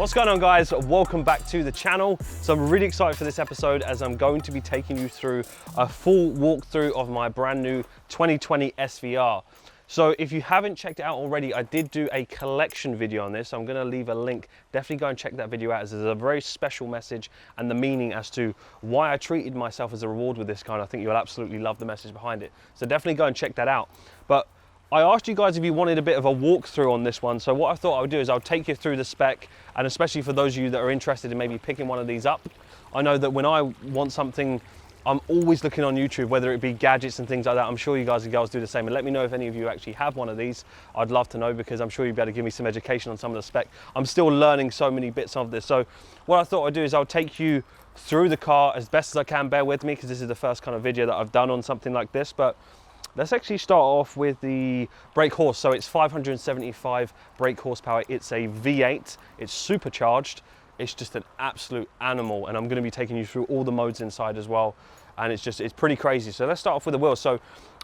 What's going on, guys? Welcome back to the channel. So I'm really excited for this episode as I'm going to be taking you through a full walkthrough of my brand new 2020 SVR. So if you haven't checked it out already, I did do a collection video on this. I'm going to leave a link. Definitely go and check that video out, as there's a very special message and the meaning as to why I treated myself as a reward with this car. I think you'll absolutely love the message behind it. So definitely go and check that out. But I asked you guys if you wanted a bit of a walkthrough on this one. So what I thought I would do is I'll take you through the spec, and especially for those of you that are interested in maybe picking one of these up. I know that when I want something, I'm always looking on YouTube, whether it be gadgets and things like that. I'm sure you guys and girls do the same. And let me know if any of you actually have one of these. I'd love to know, because I'm sure you'd be able to give me some education on some of the spec. I'm still learning so many bits of this. So what I thought I'd do is I'll take you through the car as best as I can. Bear with me, because this is the first kind of video that I've done on something like this. But let's actually start off with the brake horse. So it's 575 brake horsepower. It's a V8. It's supercharged. It's just an absolute animal, and I'm going to be taking you through all the modes inside as well. And it's pretty crazy. So let's start off with the wheels. So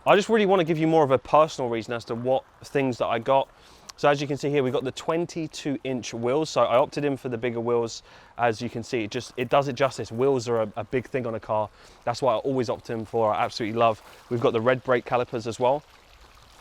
I just really want to give you more of a personal reason as to what things that I got. So as you can see here, we've got the 22-inch wheels. So I opted in for the bigger wheels. As you can see, it does it justice. Wheels are a big thing on a car. That's what I always opt in for. I absolutely love. We've got the red brake calipers as well.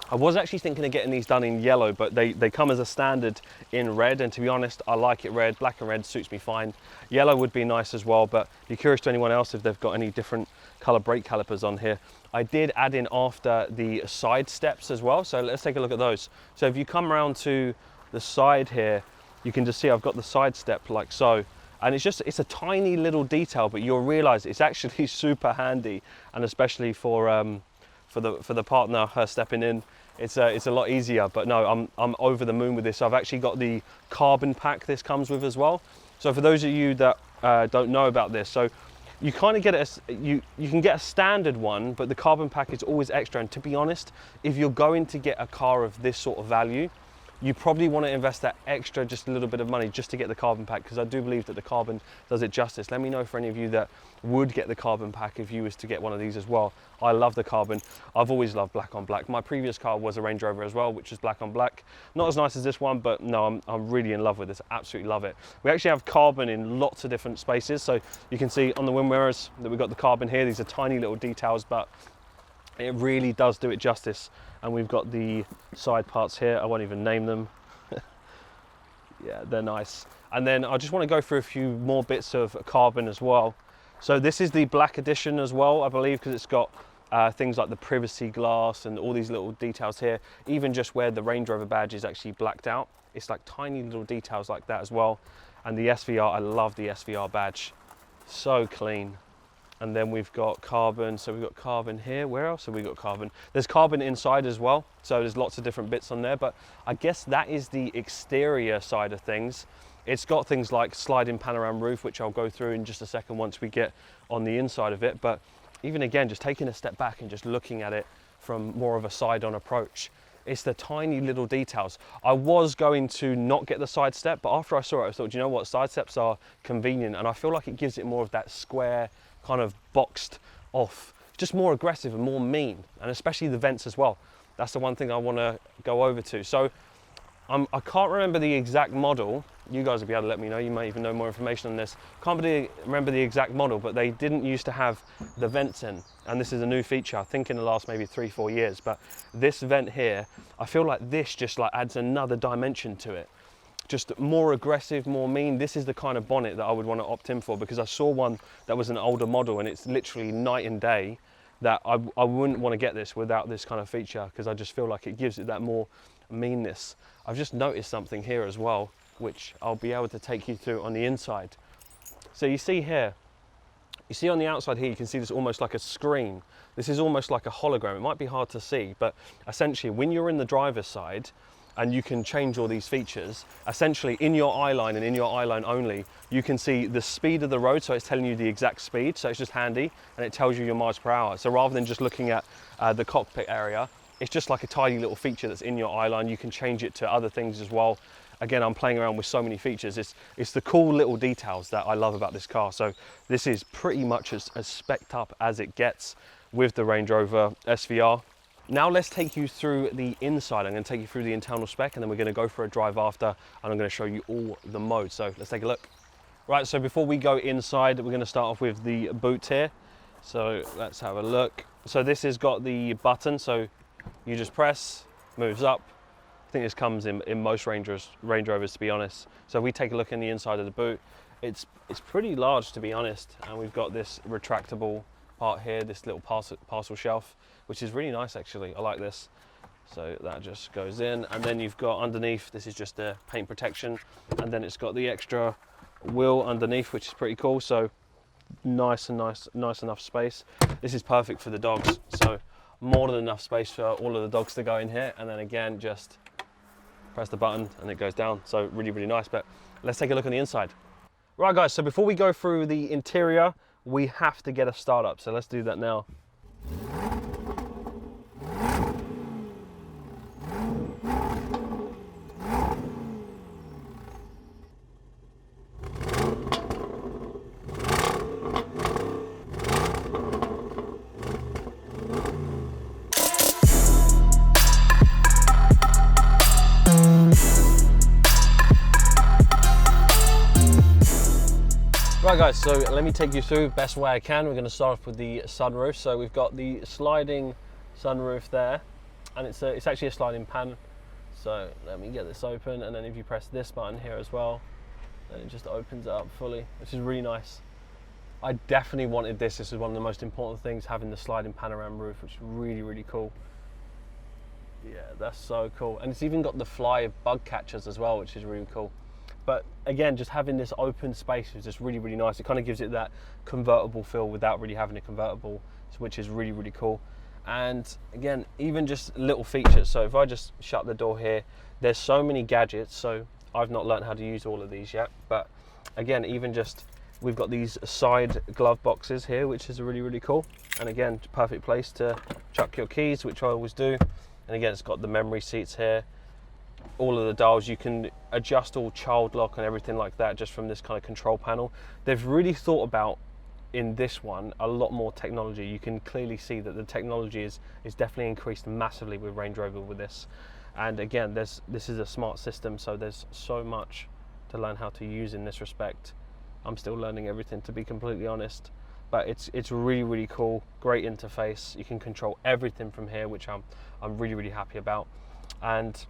I was actually thinking of getting these done in yellow, but they come as a standard in red, and to be honest, I like it red. Black and red suits me fine. Yellow would be nice as well, but be curious to anyone else if they've got any different color brake calipers on here. I did add in after the side steps as well, so let's take a look at those. So if you come around to the side here, you can just see I've got the side step like so. And it's a tiny little detail, but you'll realize it's actually super handy, and especially for the partner, her stepping in, it's a lot easier. But no, I'm over the moon with this. I've actually got the carbon pack this comes with as well. So for those of you that don't know about this, so you kind of get you can get a standard one, but the carbon pack is always extra. And to be honest, if you're going to get a car of this sort of value, you probably want to invest that extra, just a little bit of money just to get the carbon pack, because I do believe that the carbon does it justice. Let me know for any of you that would get the carbon pack if you was to get one of these as well. I love the carbon. I've always loved black on black. My previous car was a Range Rover as well, which is black on black. Not as nice as this one, but no, I'm really in love with this. Absolutely love it. We actually have carbon in lots of different spaces. So you can see on the wind mirrors that we've got the carbon here. These are tiny little details, but it really does do it justice. And we've got the side parts here. I won't even name them. Yeah, they're nice. And then I just want to go through a few more bits of carbon as well. So this is the black edition as well, I believe, because it's got things like the privacy glass and all these little details here. Even just where the Range Rover badge is actually blacked out. It's like tiny little details like that as well. And the SVR, I love the SVR badge. So clean. And then we've got carbon. So we've got carbon here. Where else have we got carbon? There's carbon inside as well. So there's lots of different bits on there, but I guess that is the exterior side of things. It's got things like sliding panorama roof, which I'll go through in just a second once we get on the inside of it. But even again, just taking a step back and just looking at it from more of a side-on approach, it's the tiny little details. I was going to not get the side step, but after I saw it, I thought, you know what, side steps are convenient, and I feel like it gives it more of that square, kind of boxed off, just more aggressive and more mean, and especially the vents as well. That's the one thing I want to go over to. So I can't remember the exact model. You guys will be able to let me know. You might even know more information on this. Can't remember the exact model, but they didn't used to have the vents in. And this is a new feature, I think in the last maybe 3-4 years. But this vent here, I feel like this just like adds another dimension to it. Just more aggressive, more mean. This is the kind of bonnet that I would want to opt in for, because I saw one that was an older model and it's literally night and day, that I wouldn't want to get this without this kind of feature, because I just feel like it gives it that more meanness. I've just noticed something here as well, which I'll be able to take you through on the inside. So you see here, you see on the outside here, you can see this almost like a screen. This is almost like a hologram. It might be hard to see, but essentially when you're in the driver's side and you can change all these features, essentially in your eye line and in your eye line only, you can see the speed of the road, so it's telling you the exact speed, so it's just handy, and it tells you your miles per hour. So rather than just looking at the cockpit area, it's just like a tiny little feature that's in your eye line. You can change it to other things as well. Again, I'm playing around with so many features. It's the cool little details that I love about this car. So this is pretty much as spec'd up as it gets with the Range Rover SVR. Now let's take you through the inside. I'm going to take you through the internal spec, and then we're going to go for a drive after, and I'm going to show you all the modes. So let's take a look. Right, so before we go inside, we're going to start off with the boot here. So let's have a look. So this has got the button, so you just press, moves up. I think this comes in most Range Rovers, to be honest. So if we take a look in the inside of the boot, it's pretty large, to be honest, and we've got this retractable part here, this little parcel shelf, which is really nice actually. I like this. So that just goes in, and then you've got underneath, this is just the paint protection, and then it's got the extra wheel underneath, which is pretty cool. So nice enough space. This is perfect for the dogs, so more than enough space for all of the dogs to go in here, and then again just press the button and it goes down. So really nice. But let's take a look on the inside. Right guys, so before we go through the interior, we have to get a start up, so let's do that now. Right guys, so let me take you through best way I can. We're going to start off with the sunroof. So we've got the sliding sunroof there, and it's actually a sliding pan. So let me get this open, and then if you press this button here as well, then it just opens it up fully, which is really nice. I definitely wanted this. This is one of the most important things, having the sliding panorama roof, which is really cool. Yeah, that's so cool. And it's even got the fly bug catchers as well, which is really cool. But again, just having this open space is just really nice. It kind of gives it that convertible feel without really having a convertible, which is really cool. And again, even just little features. So if I just shut the door here, there's so many gadgets. So I've not learned how to use all of these yet. But again, even just, we've got these side glove boxes here, which is really cool. And again, perfect place to chuck your keys, which I always do. And again, it's got the memory seats here. All of the dials, you can adjust all child lock and everything like that just from this kind of control panel. They've really thought about, in this one, a lot more technology. You can clearly see that the technology is definitely increased massively with Range Rover with this. And again, this is a smart system, so there's so much to learn how to use in this respect. I'm still learning everything, to be completely honest, but it's really cool. Great interface. You can control everything from here, which I'm really happy about. And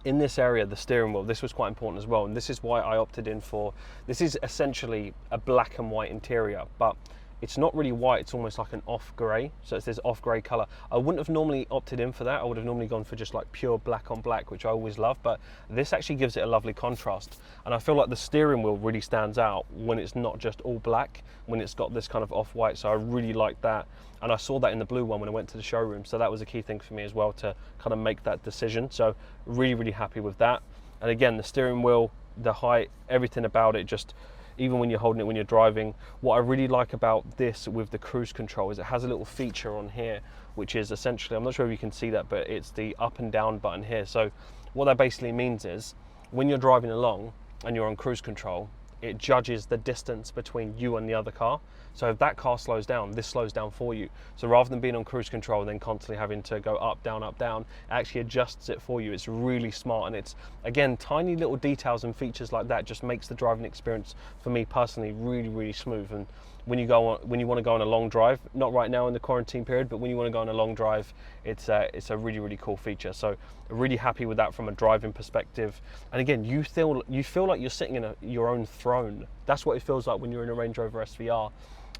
in this area, the steering wheel, this was quite important as well, and this is why I opted in for, this is essentially a black and white interior, but it's not really white, it's almost like an off grey, so it's this off grey colour. I wouldn't have normally opted in for that. I would have normally gone for just like pure black on black, which I always love, but this actually gives it a lovely contrast. And I feel like the steering wheel really stands out when it's not just all black, when it's got this kind of off white, so I really like that. And I saw that in the blue one when I went to the showroom, so that was a key thing for me as well, to kind of make that decision. So really happy with that. And again, the steering wheel, the height, everything about it, just even when you're holding it when you're driving. What I really like about this with the cruise control is it has a little feature on here, which is essentially, I'm not sure if you can see that, but it's the up and down button here. So what that basically means is when you're driving along and you're on cruise control, it judges the distance between you and the other car. So if that car slows down, this slows down for you. So rather than being on cruise control and then constantly having to go up, down, it actually adjusts it for you. It's really smart, and it's, again, tiny little details and features like that just makes the driving experience for me personally really, really smooth. And when you want to go on a long drive, not right now in the quarantine period, but when you want to go on a long drive, it's a really, really cool feature. So really happy with that from a driving perspective. And again, you feel like you're sitting in your own throne. That's what it feels like when you're in a Range Rover SVR.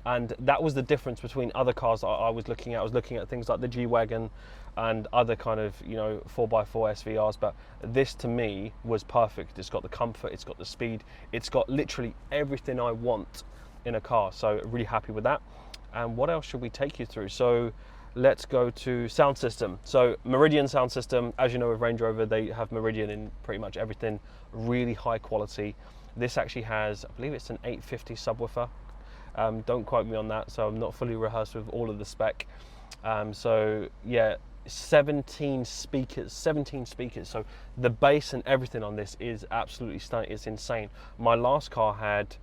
And that was the difference between other cars I was looking at. I was looking at things like the G-Wagon and other kind of, 4x4 SVRs, but this to me was perfect. It's got the comfort, it's got the speed, it's got literally everything I want in a car. So really happy with that. And what else should we take you through? So let's go to sound system. So Meridian sound system, as you know, with Range Rover, they have Meridian in pretty much everything, really high quality. This actually has, I believe it's an 850 subwoofer. Don't quote me on that, so I'm not fully rehearsed with all of the spec. So yeah, 17 speakers. So the bass and everything on this is absolutely stunning. It's insane. My last car had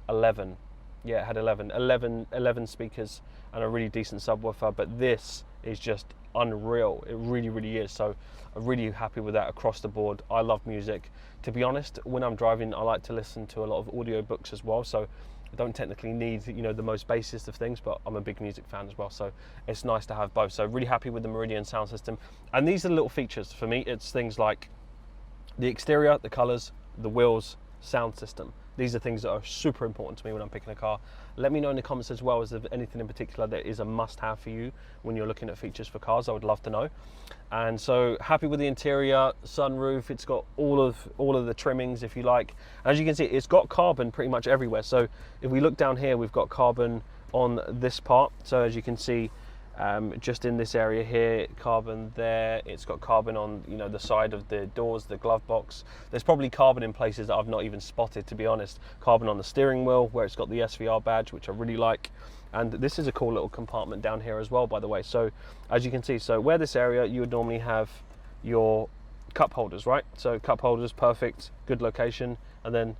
11. Yeah, it had 11 speakers and a really decent subwoofer, but this is just unreal. It really, really is. So I'm really happy with that across the board. I love music. To be honest, when I'm driving, I like to listen to a lot of audio books as well. So I don't technically need, the most basest of things, but I'm a big music fan as well. So it's nice to have both. So really happy with the Meridian sound system. And these are the little features for me. It's things like the exterior, the colors, the wheels, sound system. These are things that are super important to me when I'm picking a car. Let me know in the comments as well, is there anything in particular that is a must-have for you when you're looking at features for cars? I would love to know. And so happy with the interior, sunroof. It's got all of the trimmings, if you like. As you can see, it's got carbon pretty much everywhere. So if we look down here, we've got carbon on this part. So as you can see, just in this area here, carbon there. It's got carbon on the side of the doors, the glove box. There's probably carbon in places that I've not even spotted, to be honest. Carbon on the steering wheel where it's got the SVR badge, which I really like. And this is a cool little compartment down here as well, by the way. So as you can see, so where this area, you would normally have your cup holders, right? So cup holders, perfect, good location, and then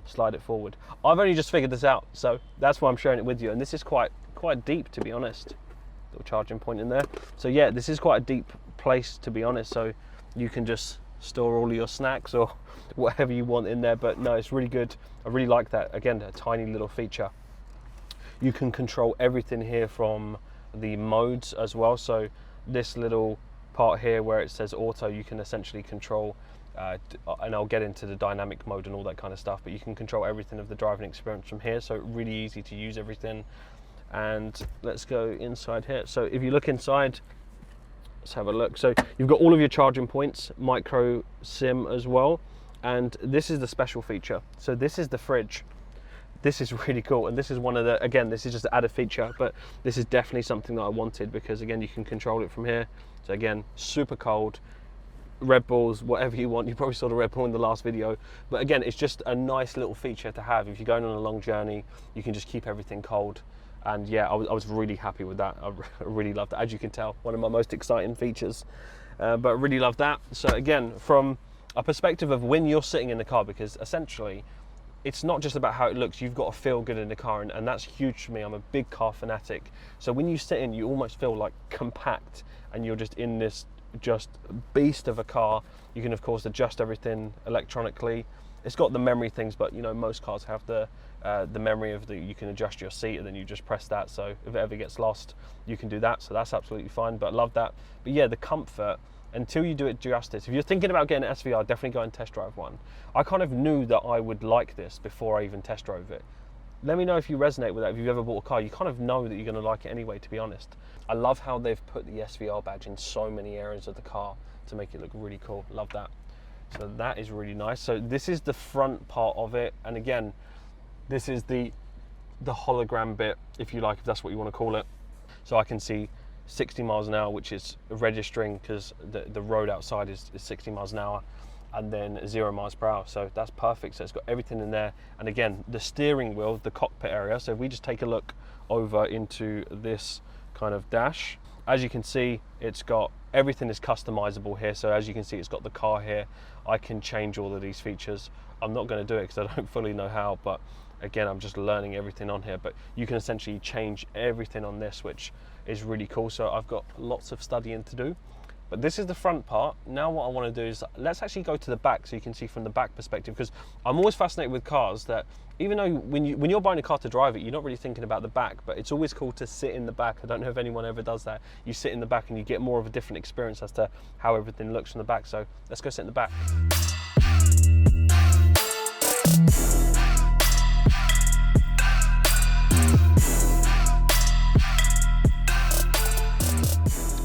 slide it forward. I've only just figured this out, so that's why I'm sharing it with you. And this is quite deep, to be honest. Little charging point in there. So yeah, this is quite a deep place, to be honest. So you can just store all of your snacks or whatever you want in there. But no, it's really good. I really like that. Again, a tiny little feature. You can control everything here from the modes as well. So this little part here where it says auto, you can essentially control, and I'll get into the dynamic mode and all that kind of stuff, but you can control everything of the driving experience from here. So really easy to use everything. And let's go inside here. So if you look inside, let's have a look. So you've got all of your charging points, micro SIM as well. And this is the special feature. So this is the fridge. This is really cool. And this is one of the, again, this is just an added feature, but this is definitely something that I wanted because again, you can control it from here. So again, super cold, Red Bulls, whatever you want. You probably saw the Red Bull in the last video. But again, it's just a nice little feature to have. If you're going on a long journey, you can just keep everything cold. And yeah, I was really happy with that. I really loved it. As you can tell, one of my most exciting features. But I really love that. So again, from a perspective of when you're sitting in the car, because essentially, it's not just about how it looks, you've got to feel good in the car, and that's huge for me. I'm a big car fanatic. So when you sit in, you almost feel like compact, and you're just in this just beast of a car. You can of course adjust everything electronically. It's got the memory things, but most cars have the memory of you can adjust your seat and then you just press that. So if it ever gets lost, you can do that. So that's absolutely fine, but I love that. But yeah, the comfort, until you do it justice. If you're thinking about getting an SVR, definitely go and test drive one. I kind of knew that I would like this before I even test drove it. Let me know if you resonate with that. If you've ever bought a car, you kind of know that you're going to like it anyway, to be honest. I love how they've put the SVR badge in so many areas of the car to make it look really cool. Love that. So that is really nice. So this is the front part of it. And again, this is the hologram bit, if you like, if that's what you want to call it. So I can see 60 miles an hour, which is registering because the road outside is 60 miles an hour, and then 0 miles per hour. So that's perfect. So it's got everything in there. And again, the steering wheel, the cockpit area. So if we just take a look over into this kind of dash, as you can see, it's got Everything is customizable here. So as you can see, it's got the car here. I can change all of these features. I'm not going to do it because I don't fully know how, but again, I'm just learning everything on here. But you can essentially change everything on this, which is really cool. So I've got lots of studying to do. But this is the front part. Now what I want to do is let's actually go to the back so you can see from the back perspective, because I'm always fascinated with cars that even though when you're buying a car to drive it, you're not really thinking about the back, but it's always cool to sit in the back. I don't know if anyone ever does that. You sit in the back and you get more of a different experience as to how everything looks from the back. So let's go sit in the back.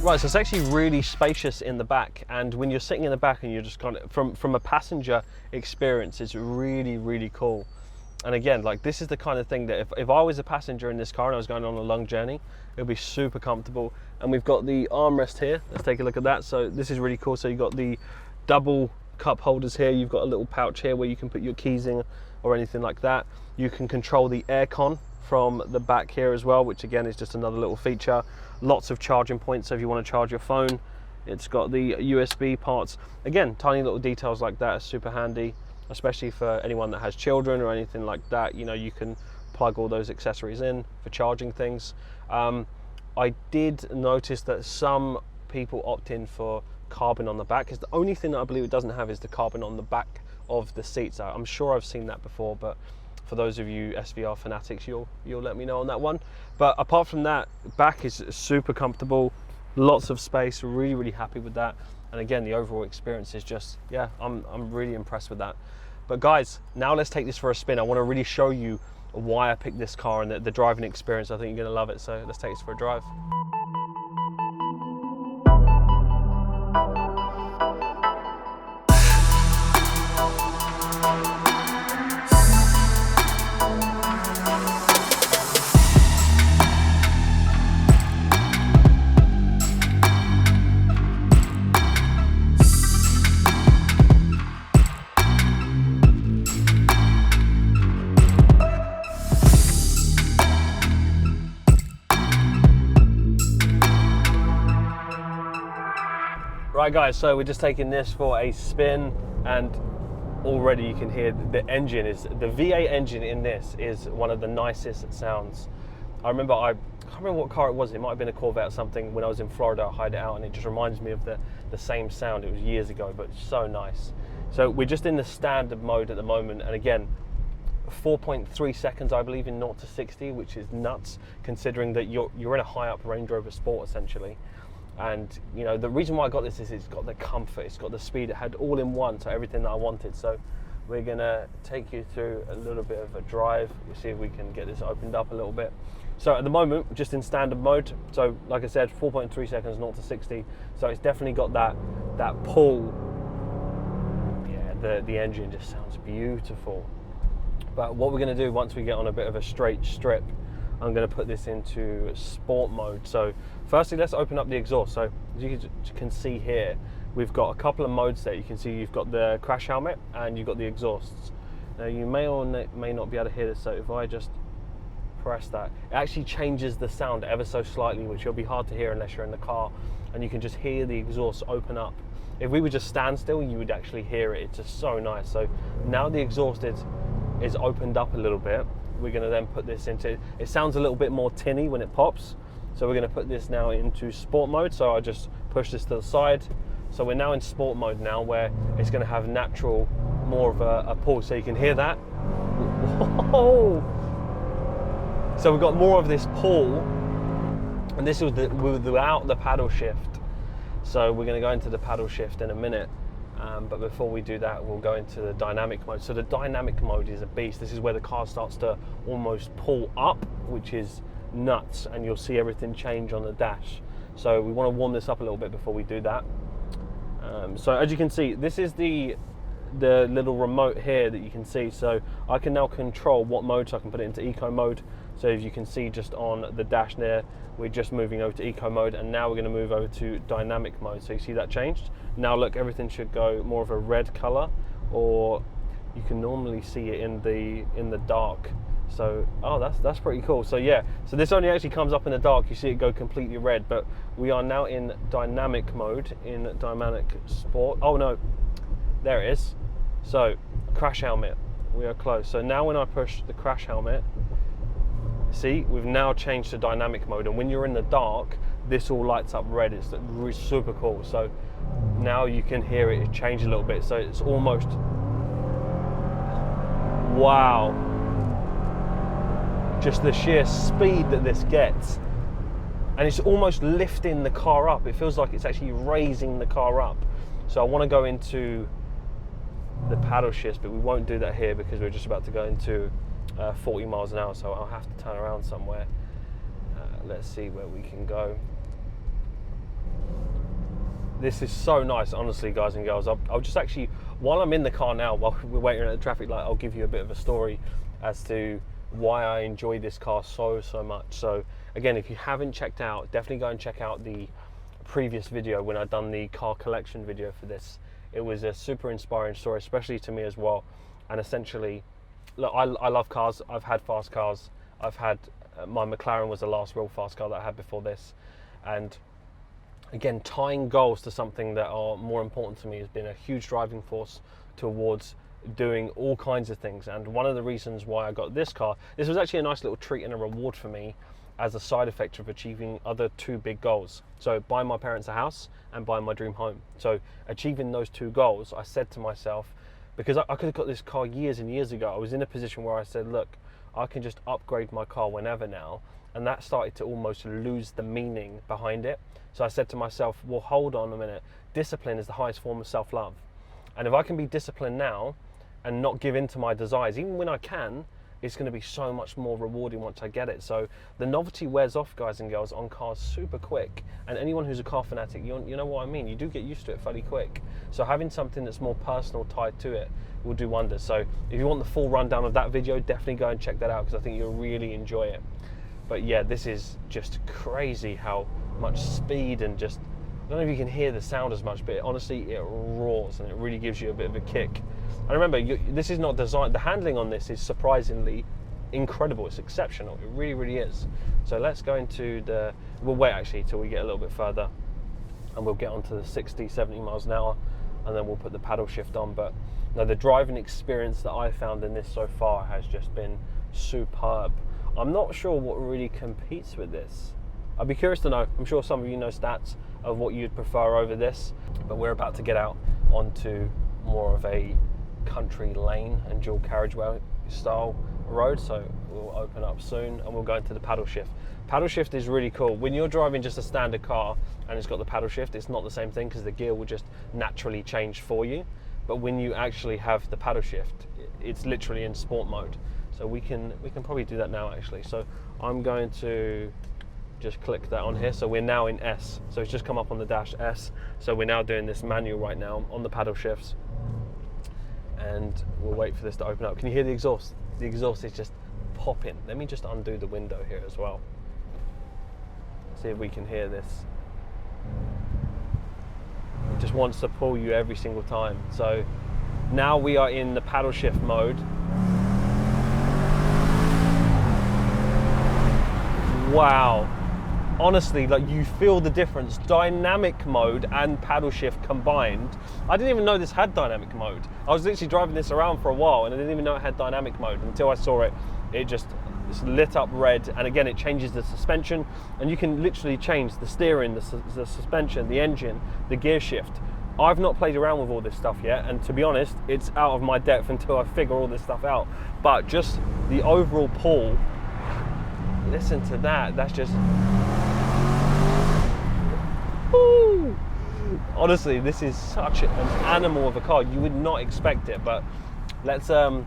Right, so it's actually really spacious in the back, and when you're sitting in the back and you're just kind of, from a passenger experience, it's really, really cool. And again, like this is the kind of thing that if I was a passenger in this car and I was going on a long journey, it would be super comfortable. And we've got the armrest here. Let's take a look at that. So this is really cool. So you've got the double cup holders here. You've got a little pouch here where you can put your keys in or anything like that. You can control the aircon from the back here as well, which again is just another little feature. Lots of charging points, so if you want to charge your phone. It's got the USB parts. Again, tiny little details like that are super handy, especially for anyone that has children or anything like that. You know, you can plug all those accessories in for charging things. I did notice that some people opt in for carbon on the back, because the only thing that I believe it doesn't have is the carbon on the back of the seats. I'm sure I've seen that before, but for those of you SVR fanatics, you'll let me know on that one. But apart from that, back is super comfortable, lots of space, really, really happy with that. And again, the overall experience is just, yeah, I'm really impressed with that. But guys, now let's take this for a spin. I want to really show you why I picked this car and the driving experience. I think you're gonna love it. So let's take this for a drive. Right guys, so we're just taking this for a spin, and already you can hear the engine is, the V8 engine in this is one of the nicest sounds. I can't remember what car it was. It might have been a Corvette or something. When I was in Florida, I hired it out and it just reminds me of the same sound. It was years ago, but it's so nice. So we're just in the standard mode at the moment, and again, 4.3 seconds I believe in 0 to 60, which is nuts considering that you're in a high up Range Rover Sport essentially. And you know, the reason why I got this is it's got the comfort, it's got the speed, it had all in one, so everything that I wanted. So we're gonna take you through a little bit of a drive. We'll see if we can get this opened up a little bit. So at the moment, just in standard mode. So like I said, 4.3 seconds, 0 to 60. So it's definitely got that pull. Yeah, the engine just sounds beautiful. But what we're gonna do once we get on a bit of a straight strip, I'm going to put this into sport mode. So firstly, let's open up the exhaust. So as you can see here, we've got a couple of modes there. You can see you've got the crash helmet and you've got the exhausts. Now you may or may not be able to hear this, so if I just press that, it actually changes the sound ever so slightly, which will be hard to hear unless you're in the car, and you can just hear the exhaust open up. If we would just stand still, you would actually hear it. It's just so nice. So now the exhaust is opened up a little bit. We're going to then put this into, it sounds a little bit more tinny when it pops, so we're going to put this now into sport mode. So I just push this to the side, so we're now in sport mode now, where it's going to have natural, more of a pull, so you can hear that. Whoa! So we've got more of this pull, and this was without the paddle shift. So we're going to go into the paddle shift in a minute. But before we do that, we'll go into the dynamic mode. So the dynamic mode is a beast. This is where the car starts to almost pull up, which is nuts, and you'll see everything change on the dash. So we want to warm this up a little bit before we do that. So as you can see, this is the little remote here that you can see. So I can now control what mode, so I can put it into eco mode. So as you can see just on the dash there, we're just moving over to eco mode, and now we're going to move over to dynamic mode. So you see that changed. Now look, everything should go more of a red color, or you can normally see it in the dark So, oh, that's pretty cool. So yeah, so this only actually comes up in the dark. You see it go completely red, but we are now in dynamic mode, in dynamic sport. Oh no, there it is. So, crash helmet, we are close. So now when I push the crash helmet, see, we've now changed to dynamic mode, and when you're in the dark, this all lights up red. It's super cool. So now you can hear it change a little bit. So it's almost, wow. Just the sheer speed that this gets. And it's almost lifting the car up. It feels like it's actually raising the car up. So I want to go into the paddle shifts, but we won't do that here because we're just about to go into 40 miles an hour, so I'll have to turn around somewhere. Let's see where we can go. This is so nice, honestly, guys and girls. I'll just actually, while I'm in the car now, while we're waiting at the traffic light, I'll give you a bit of a story as to why I enjoy this car so much. So again, if you haven't checked out, definitely go and check out the previous video when I'd done the car collection video for this. It was a super inspiring story, especially to me as well. And essentially, look, I love cars. I've had fast cars. I've had, my McLaren was the last real fast car that I had before this. And again, tying goals to something that are more important to me has been a huge driving force towards doing all kinds of things. And one of the reasons why I got this car, this was actually a nice little treat and a reward for me as a side effect of achieving other two big goals. So buying my parents a house and buying my dream home. So achieving those two goals, I said to myself, because I could have got this car years and years ago, I was in a position where I said, look, I can just upgrade my car whenever now. And that started to almost lose the meaning behind it. So I said to myself, well, hold on a minute. Discipline is the highest form of self-love. And if I can be disciplined now and not give in to my desires, even when I can, it's going to be so much more rewarding once I get it. So the novelty wears off, guys and girls, on cars super quick. And anyone who's a car fanatic, you know what I mean. You do get used to it fairly quick. So having something that's more personal tied to it will do wonders. So if you want the full rundown of that video, definitely go and check that out, because I think you'll really enjoy it. But yeah, this is just crazy how much speed, and just, I don't know if you can hear the sound as much, but honestly, it roars and it really gives you a bit of a kick. And remember, this is not designed, the handling on this is surprisingly incredible. It's exceptional. It really, really is. So let's go into the, we'll wait actually till we get a little bit further, and we'll get onto the 60, 70 miles an hour, and then we'll put the paddle shift on. But no, the driving experience that I found in this so far has just been superb. I'm not sure what really competes with this. I'd be curious to know. I'm sure some of you know stats of what you'd prefer over this, but we're about to get out onto more of a country lane and dual carriageway style road, so we'll open up soon and we'll go into the paddle shift. Paddle shift is really cool. When you're driving just a standard car and it's got the paddle shift, it's not the same thing because the gear will just naturally change for you. But when you actually have the paddle shift, it's literally in sport mode. So we can probably do that now actually. So I'm going to just click that on here. So we're now in S. So it's just come up on the dash S. So we're now doing this manual right now on the paddle shifts. And we'll wait for this to open up. Can you hear the exhaust? The exhaust is just popping. Let me just undo the window here as well. See if we can hear this. It just wants to pull you every single time. So now we are in the paddle shift mode. Wow. Honestly, like, you feel the difference. Dynamic mode and paddle shift combined. I didn't even know this had dynamic mode. I was literally driving this around for a while and I didn't even know it had dynamic mode until I saw it. It's lit up red, and again it changes the suspension, and you can literally change the steering, the suspension, the engine, the gear shift. I've not played around with all this stuff yet, and to be honest, it's out of my depth until I figure all this stuff out. But just the overall pull, listen to that, that's just, woo! Honestly, this is such an animal of a car. You would not expect it, but let's turn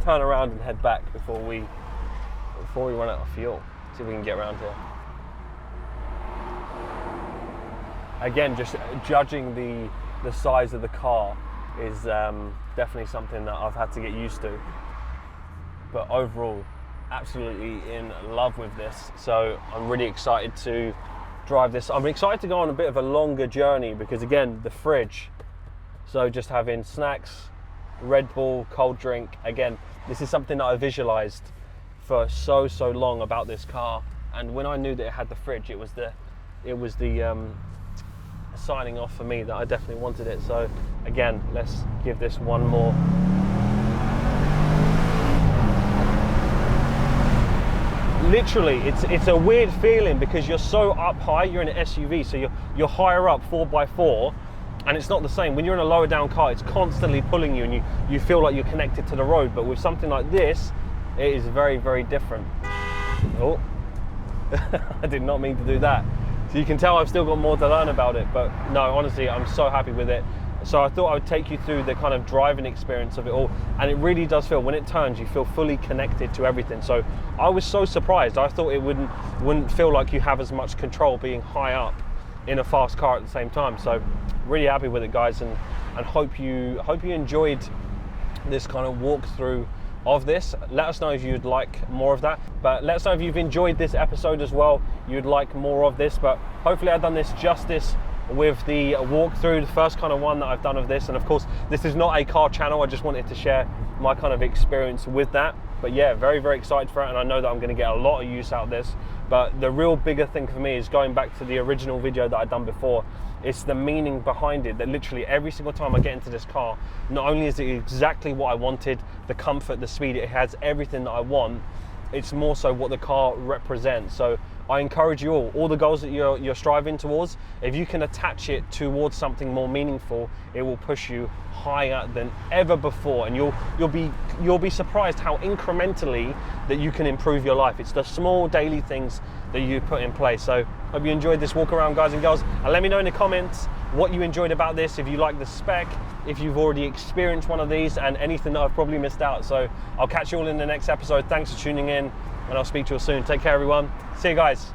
around and head back before we run out of fuel. See if we can get around here. Again, just judging the size of the car is definitely something that I've had to get used to. But overall, absolutely in love with this. So I'm really excited to drive this. I'm excited to go on a bit of a longer journey because, again, the fridge. So just having snacks, Red Bull, cold drink. Again, this is something that I visualized for so long about this car, and when I knew that it had the fridge, it was the signing off for me that I definitely wanted it. So again, let's give this one more. Literally, it's a weird feeling because you're so up high. You're in an SUV, so you're higher up 4x4, and it's not the same. When you're in a lower down car, it's constantly pulling you, and you feel like you're connected to the road. But with something like this, it is very different. Oh, I did not mean to do that. So you can tell I've still got more to learn about it, but no, honestly, I'm so happy with it. So I thought I would take you through the kind of driving experience of it all, and it really does feel, when it turns, you feel fully connected to everything. So I was so surprised. I thought it wouldn't feel like you have as much control being high up in a fast car at the same time. So really happy with it, guys, and hope you enjoyed this kind of walkthrough of this. Let us know if you'd like more of that, but let us know if you've enjoyed this episode as well, you'd like more of this. But hopefully I've done this justice with the walkthrough, the first kind of one that I've done of this. And of course, this is not a car channel, I just wanted to share my kind of experience with that. But yeah, very excited for it, and I know that I'm going to get a lot of use out of this. But the real bigger thing for me is going back to the original video that I'd done before. It's the meaning behind it, that literally every single time I get into this car, not only is it exactly what I wanted, the comfort, the speed, it has everything that I want, it's more so what the car represents. So I encourage you all the goals that you're striving towards, if you can attach it towards something more meaningful, it will push you higher than ever before, and you'll be surprised how incrementally that you can improve your life. It's the small daily things that you put in place. So hope you enjoyed this walk around, guys and girls, and let me know in the comments what you enjoyed about this, if you like the spec, if you've already experienced one of these, and anything that I've probably missed out. So I'll catch you all in the next episode. Thanks for tuning in, and I'll speak to you soon. Take care, everyone. See you guys.